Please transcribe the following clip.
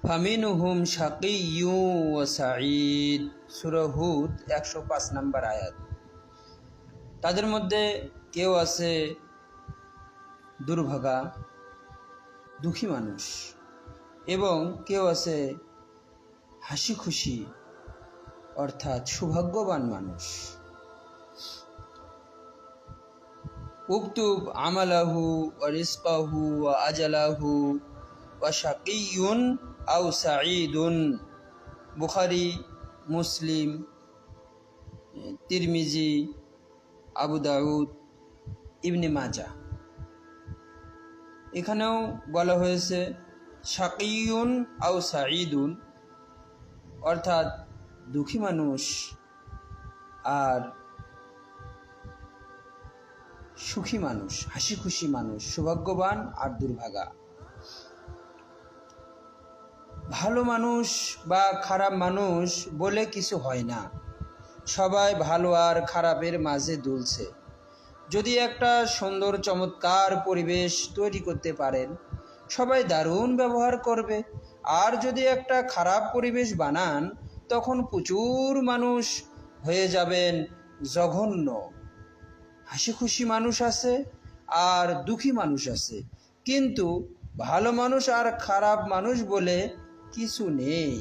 ফামিনহুম শাকিয়্যু ওয়া সাঈদ, সূরা হুদ 105 নম্বর আয়াত। তাদের মধ্যে কেউ আছে দুর্ভাগা, দুঃখী মানুষ, এবং কেউ আছে হাসি খুশি অর্থাৎ সৌভাগ্যবান মানুষ। উকতুব আমালাহু ওয়া রিজকাহু ওয়া আজালাহু ওয়া শাকিয়্যুন আও সাঈদুন, বুখারী, মুসলিম, তিরমিজি, আবু দাউদ, ইবনে মাজাহ। এখানেও বলা হয়েছে শাকিয়্যুন আও সাঈদুন অর্থাৎ দুঃখী মানুষ আর সুখী মানুষ, হাসি খুশি মানুষ, সৌভাগ্যবান আর দুর্ভাগা। ভালো মানুষ বা খারাপ মানুষ বলে কিছু হয় না, সবাই ভালো আর খারাপের মাঝে দুলছে। যদি একটা সুন্দর চমৎকার পরিবেশ তৈরি করতে পারেন, সবাই দারুণ ব্যবহার করবে। আর যদি একটা খারাপ পরিবেশ বানান, তখন প্রচুর মানুষ হয়ে যাবেন জঘন্য। হাসি খুশি মানুষ আছে আর দুঃখী মানুষ আছে, কিন্তু ভালো মানুষ আর খারাপ মানুষ বলে কিছু নেই।